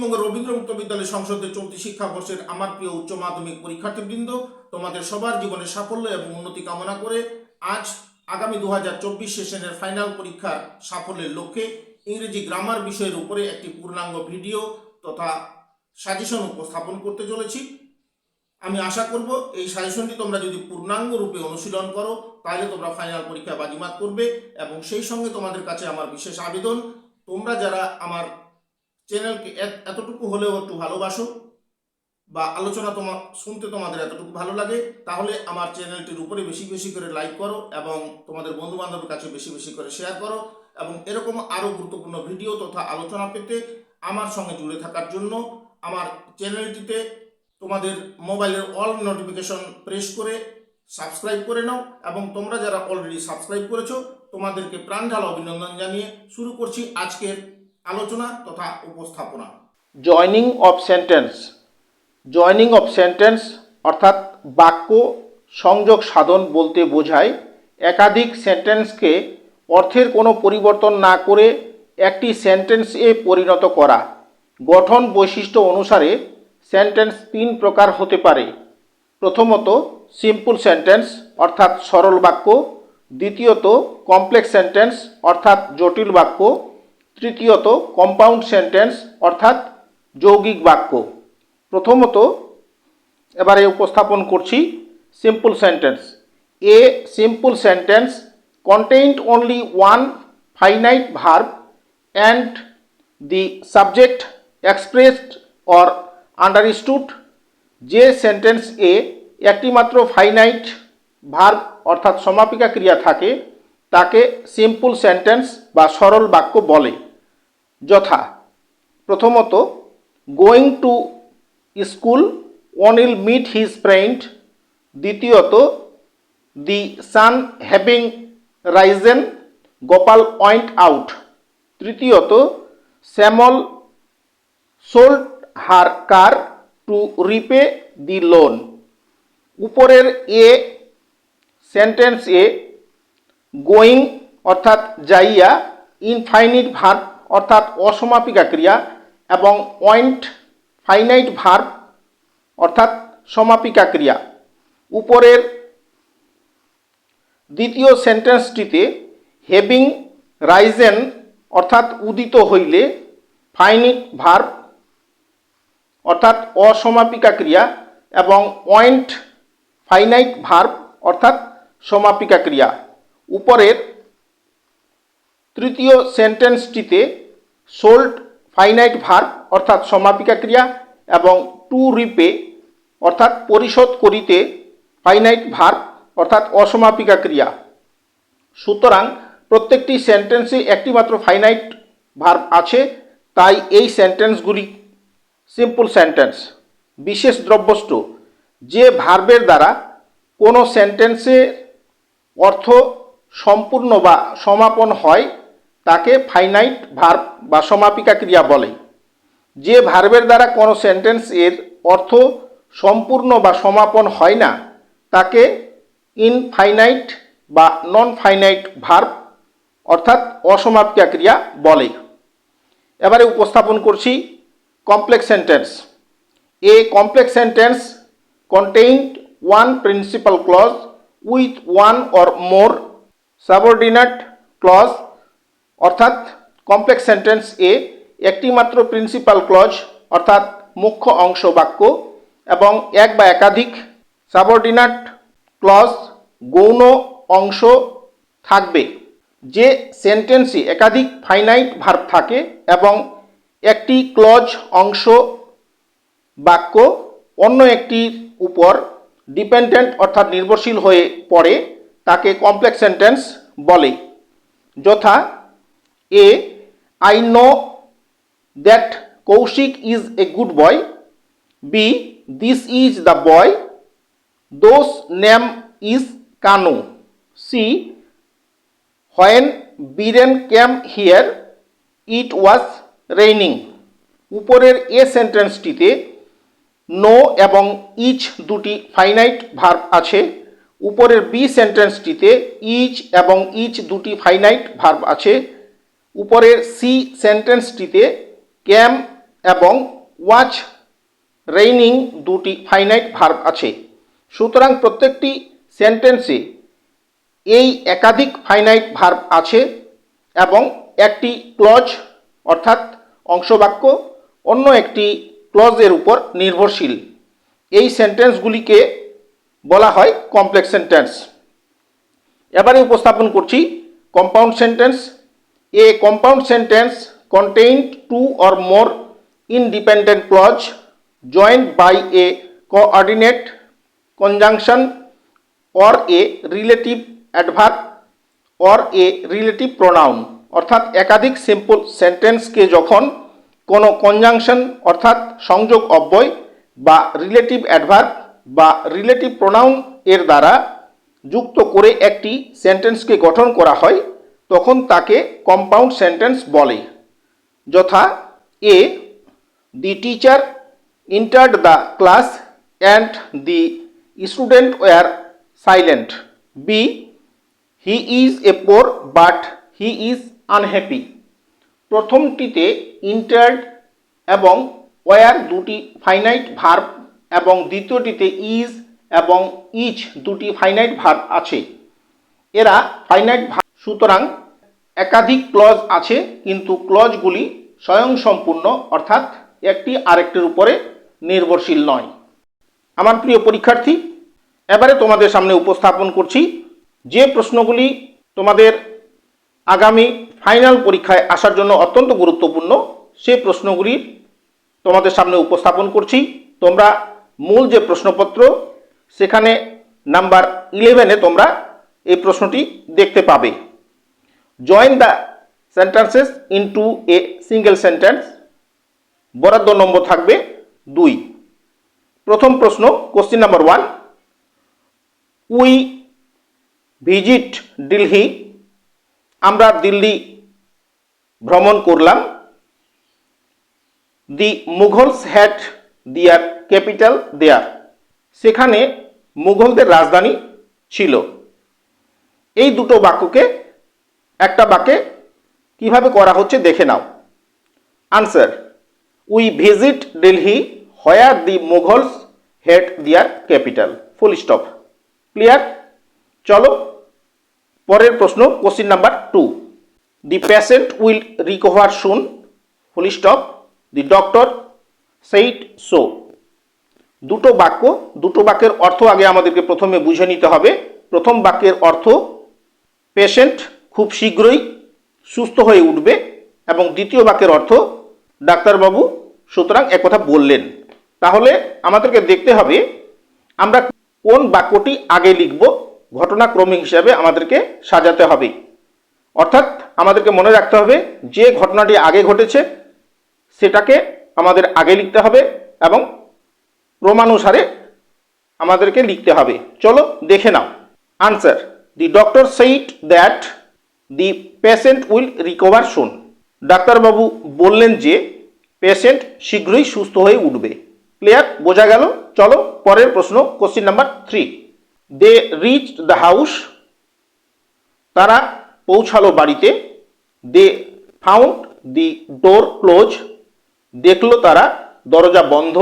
পশ্চিমবঙ্গ রবীন্দ্র মুক্ত বিদ্যালয় সংসদের চলতি শিক্ষাবর্ষের আমার প্রিয় উচ্চ মাধ্যমিক পরীক্ষার্থীবৃন্দ, তোমাদের সবার জীবনে সাফল্য এবং উন্নতি কামনা করে আজ আগামী 2024 সেশনের ফাইনাল পরীক্ষার সাফল্যের লক্ষ্যে ইংরেজি গ্রামার বিষয়ের উপরে একটি পূর্ণাঙ্গ ভিডিও তথা সাজেশন উপস্থাপন করতে চলেছি। আমি আশা করব এই সাজেশনটি তোমরা যদি পূর্ণাঙ্গ রূপে অনুশীলন করো তাহলে তোমরা ফাইনাল পরীক্ষায় বাজিমাত করবে। এবং সেই সঙ্গে তোমাদের কাছে আমার বিশেষ আবেদন, তোমরা যারা আমার চ্যানেলকে এতটুকু হলেও একটু ভালোবাসো বা আলোচনা শুনতে তোমাদের এতটুকু ভালো লাগে, তাহলে আমার চ্যানেলটির উপরে বেশি বেশি করে লাইক করো এবং তোমাদের বন্ধু বান্ধবের কাছে বেশি বেশি করে শেয়ার করো। এবং এরকম আরও গুরুত্বপূর্ণ ভিডিও তথা আলোচনা পেতে আমার সঙ্গে জুড়ে থাকার জন্য আমার চ্যানেলটিতে তোমাদের মোবাইলের অল নোটিফিকেশন প্রেস করে সাবস্ক্রাইব করে নাও। এবং তোমরা যারা অলরেডি সাবস্ক্রাইব করেছো তোমাদেরকে প্রাণঢালা অভিনন্দন জানিয়ে শুরু করছি আজকের আলোচনা তথা উপস্থাপনা। Joining of sentence. Joining of sentence অর্থাৎ বাক্য সংযোগ সাধন বলতে বোঝায় একাধিক সেন্টেন্সকে অর্থের কোনো পরিবর্তন না করে একটি সেন্টেন্সে পরিণত করা। গঠন বৈশিষ্ট্য অনুসারে সেন্টেন্স তিন প্রকার হতে পারে। প্রথমত সিম্পল সেন্টেন্স অর্থাৎ সরল বাক্য, দ্বিতীয়ত কমপ্লেক্স সেন্টেন্স অর্থাৎ জটিল বাক্য, তৃতীয়ত কম্পাউন্ড সেন্টেন্স অর্থাৎ যৌগিক বাক্য। প্রথমত এবারে উপস্থাপন করছি simple sentence. A simple sentence contained only one finite verb and the subject expressed or understood। যে সেন্টেন্স এ একটি মাত্র ফাইনাইট ভার্ব অর্থাৎ সমাপিকা ক্রিয়া থাকে তাকে সিম্পল সেন্টেন্স বা সরল বাক্য বলে। যথা প্রথমত going to school Anil meet his friend, দ্বিতীয়ত the sun having risen Gopal went out, তৃতীয়ত Shyamal sold her car to repay the loan. উপরের এ সেন্টেন্স এ গোয়িং অর্থাৎ যাইয়া, ইনফাইনিট ভার্ব অর্থাৎ অসমাপিকা ক্রিয়া এবং ওয়েন্ট ফাইনাইট ভার্ব অর্থাৎ সমাপিকা ক্রিয়া। উপরের দ্বিতীয় সেন্টেন্সটিতে হ্যাভিং রাইজেন অর্থাৎ উদিত হইলে, ফাইনিট ভার্ব অর্থাৎ অসমাপিকা ক্রিয়া এবং ওয়েন্ট ফাইনাইট ভার্ব অর্থাৎ সমাপিকা ক্রিয়া। উপরের তৃতীয় সেন্টেন্সটিতে সোল্ড ফাইনাইট ভার্ব অর্থাৎ সমাপিকা ক্রিয়া এবং টু রিপে অর্থাৎ পরিশোধ করিতে ফাইনাইট ভার্ব অর্থাৎ অসমাপিকা ক্রিয়া। সুতরাং প্রত্যেকটি সেন্টেন্সে একটি মাত্র ফাইনাইট ভার্ব আছে, তাই এই সেন্টেন্সগুলি সিম্পল সেন্টেন্স। বিশেষ দ্রব্যস্থ, যে ভার্বের দ্বারা কোনো সেন্টেন্সের অর্থ সম্পূর্ণ বা সমাপন হয় তাকে ফাইনাইট ভার্ব বা সমাপিকা ক্রিয়া বলে। যে ভার্বের দ্বারা কোনো সেন্টেন্সের অর্থ সম্পূর্ণ বা সমাপন হয় না তাকে ইনফাইনাইট বা নন ফাইনাইট ভার্ব অর্থাৎ অসমাপিকা ক্রিয়া বলে। এবারে উপস্থাপন করছি complex sentence. A complex sentence contained one principal clause with one or more subordinate clause। অর্থাৎ কমপ্লেক্স সেন্টেন্স এ একটি মাত্র প্রিন্সিপাল ক্লজ অর্থাৎ মুখ্য অংশ বাক্য এবং এক বা একাধিক সাবঅর্ডিনেট ক্লজ গৌণ অংশ থাকবে। যে সেন্টেন্সে একাধিক ফাইনাইট ভার্ব থাকে এবং একটি ক্লজ অংশ বাক্য অন্য একটির উপর ডিপেন্ডেন্ট অর্থাৎ নির্ভরশীল হয়ে পড়ে তাকে কমপ্লেক্স সেন্টেন্স বলে। যথা a I know that Koushik is a good boy, b this is the boy whose name is Kanu, c when Biren came here it was raining. উপরের এ সেন্টেন্সটিতে নো এবং ইচ দুটি ফাইনাইট ভার্ব আছে। উপরের বি সেন্টেন্সটিতে is এবং ইচ দুটি finite verb আছে। উপরের সি সেন্টেন্সটিতে ক্যাম এবং ওয়াচ রেইনিং দুটি ফাইনাইট ভার্ব আছে। সুতরাং প্রত্যেকটি সেন্টেন্সে এই একাধিক ফাইনাইট ভার্ব আছে এবং একটি ক্লজ অর্থাৎ অংশবাক্য অন্য একটি ক্লজের উপর নির্ভরশীল। এই সেন্টেন্সগুলিকে বলা হয় কমপ্লেক্স সেন্টেন্স। এবারে উপস্থাপন করছি compound sentence. A compound sentence contained two or more independent clause joined by a coordinate conjunction or a relative adverb or a relative pronoun। অর্থাৎ একাধিক সিম্পল সেন্টেন্সকে যখন কোনো কনজাংশন অর্থাৎ সংযোগ অব্যয় বা রিলেটিভ অ্যাডভার্ব বা রিলেটিভ প্রোনাউন এর দ্বারা যুক্ত করে একটি সেন্টেন্সকে গঠন করা হয় তখন তাকে কম্পাউন্ড সেন্টেন্স বলে। যথা a, the teacher entered the class and the student were silent. B, he is a poor but he is unhappy। প্রথমটিতে entered এবং were দুটি ফাইনাইট ভার্ব এবং দ্বিতীয়টিতে is এবং each দুটি ফাইনাইট ভার্ব আছে। এরা ফাইনাইট ভার্ব, সুতরাং একাধিক ক্লজ আছে কিন্তু ক্লজগুলি স্বয়ংসম্পূর্ণ অর্থাৎ একটি আরেকটির উপরে নির্ভরশীল নয়। আমার প্রিয় পরীক্ষার্থী, এবারে তোমাদের সামনে উপস্থাপন করছি যে প্রশ্নগুলি তোমাদের আগামী ফাইনাল পরীক্ষায় আসার জন্য অত্যন্ত গুরুত্বপূর্ণ, সে প্রশ্নগুলি তোমাদের সামনে উপস্থাপন করছি। তোমরা মূল যে প্রশ্নপত্র সেখানে নাম্বার 11-এ তোমরা এই প্রশ্নটি দেখতে পাবে। Join the sentences into a single sentence. বরাদ্দ নম্বর থাকবে 2। প্রথম প্রশ্ন, question number 1, we visit Delhi. আমরা দিল্লি ভ্রমণ করলাম। দি মুঘলস হ্যাড দিয়ার ক্যাপিটাল দেয়ার। সেখানে মুঘলদের রাজধানী ছিল। এই দুটো বাক্যকে একটা বাক্যে কিভাবে করা হচ্ছে দেখে নাও। Answer, we visit Delhi where the Mughals had their capital. Full stop. Clear? চলো পরের প্রশ্ন, question number 2, the patient will recover soon. Full stop. The doctor said so. দুটো বাক্য, দুটো বাক্যের অর্থ আগে আমাদেরকে প্রথমে বুঝে নিতে হবে। প্রথম বাক্যের অর্থ পেশেন্ট খুব শীঘ্রই সুস্থ হয়ে উঠবে এবং দ্বিতীয় বাক্যের অর্থ ডাক্তারবাবু সুতরাং একথা বললেন। তাহলে আমাদেরকে দেখতে হবে আমরা কোন বাক্যটি আগে লিখব, ঘটনাক্রমিক হিসাবে আমাদেরকে সাজাতে হবে। অর্থাৎ আমাদেরকে মনে রাখতে হবে যে ঘটনাটি আগে ঘটেছে সেটাকে আমাদের আগে লিখতে হবে এবং ক্রমানুসারে আমাদেরকে লিখতে হবে। চলো দেখে নাও। Answer, the doctor said that the patient will recover soon. ডাক্তারবাবু বললেন যে পেশেন্ট শীঘ্রই সুস্থ হয়ে উঠবে। ক্লিয়ার? বোঝা গেল? চলো পরের প্রশ্ন, question number 3, they reached the house. তারা পৌঁছালো বাড়িতে। They found the door close. দেখলো তারা দরজা বন্ধ।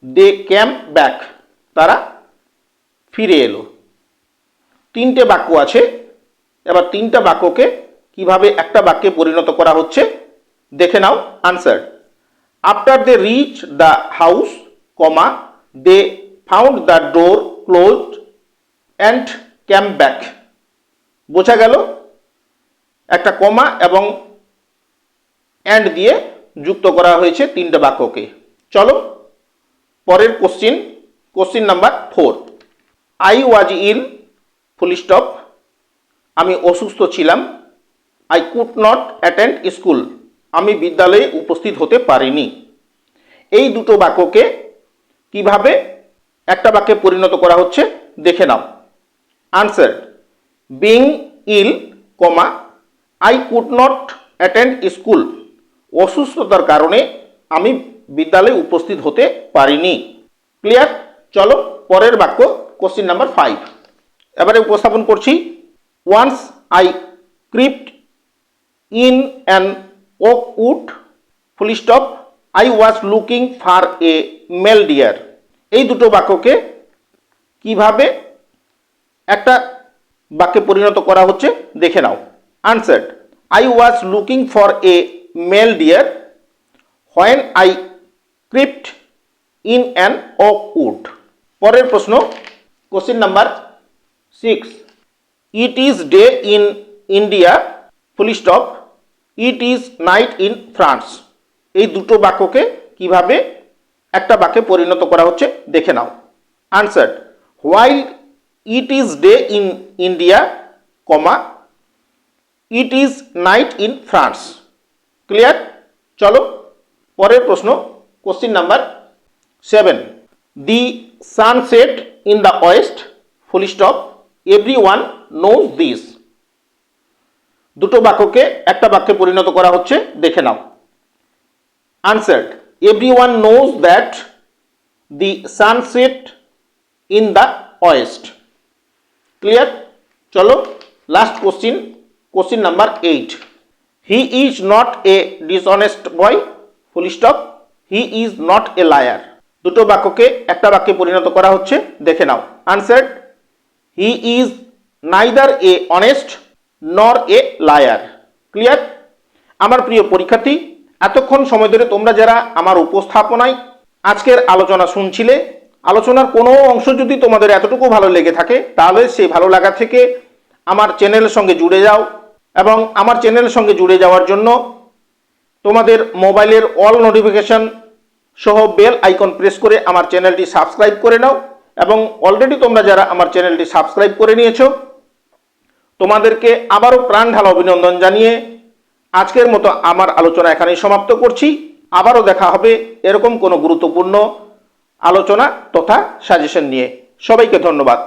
They came back. তারা ফিরে এলো। তিনটে বাক্য আছে। এবার তিনটা বাক্যকে কিভাবে একটা বাক্যে পরিণত করা হচ্ছে দেখে নাও। Answer, after they reach the house, comma, they found the door closed and came back. বোঝা গেল? একটা কমা এবং অ্যান্ড দিয়ে যুক্ত করা হয়েছে তিনটা বাক্যকে। চলো পরের question, question number 4, I was ill. Full stop. আমি অসুস্থ ছিলাম। I could not attend school. আমি বিদ্যালয়ে উপস্থিত হতে পারিনি। এই দুটো বাক্যকে কিভাবে একটা বাক্যে পরিণত করা হচ্ছে দেখে নাও। Answer, being ill, comma, I could not attend school. অসুস্থতার কারণে আমি বিদ্যালয়ে উপস্থিত হতে পারিনি। ক্লিয়ার? চলো পরের বাক্য, কোশ্চিন নাম্বার 5। এবারে উপস্থাপন করছি, once I crept in an oak wood. Full stop. I was looking for a male deer. এই দুটো বাক্যকে কিভাবে একটা বাক্যে পরিণত করা হচ্ছে দেখে নাও। Answer, I was looking for a male deer when I crept in an oak wood. পরের প্রশ্ন, question number 6, it is day in India full stop, it is night in France. এই দুটো বাক্যকে কিভাবে একটা বাক্যে পরিণত করা হচ্ছে দেখে নাও। Answer, while it is day in India comma it is night in France. Clear? চলো পরের প্রশ্ন, question number 7, the sunset in the west full stop, everyone knows this. দুটো বাক্যকে একটা বাক্যে পরিণত করা হচ্ছে দেখে নাও। Answer, everyone knows that the sunset in the west. Clear? চলো last question, question number 8, he is not a dishonest boy full stop, he is not a liar. দুটো বাক্যকে একটা বাক্যে পরিণত করা হচ্ছে দেখে নাও। Answer, he is neither a honest nor a liar. Clear? আমার প্রিয় পরীক্ষার্থী, এতক্ষণ সময় ধরে তোমরা যারা আমার উপস্থাপনায় আজকের আলোচনা শুনছিলে, আলোচনার কোনো অংশ যদি তোমাদের এতটুকু ভালো লেগে থাকে তাহলে সেই ভালো লাগা থেকে আমার চ্যানেলের সঙ্গে জুড়ে যাও এবং আমার চ্যানেলের সঙ্গে জুড়ে যাওয়ার জন্য তোমাদের মোবাইলের অল নোটিফিকেশন সহ বেল আইকন প্রেস করে আমার চ্যানেলটি সাবস্ক্রাইব করে নাও। এবং অলরেডি তোমরা যারা আমার চ্যানেলটি সাবস্ক্রাইব করে নিয়েছো তোমাদেরকে আবারও প্রাণ ঢালা অভিনন্দন জানিয়ে আজকের মতো আমার আলোচনা এখানেই সমাপ্ত করছি। আবারও দেখা হবে এরকম কোনো গুরুত্বপূর্ণ আলোচনা তথা সাজেশন নিয়ে। সবাইকে ধন্যবাদ।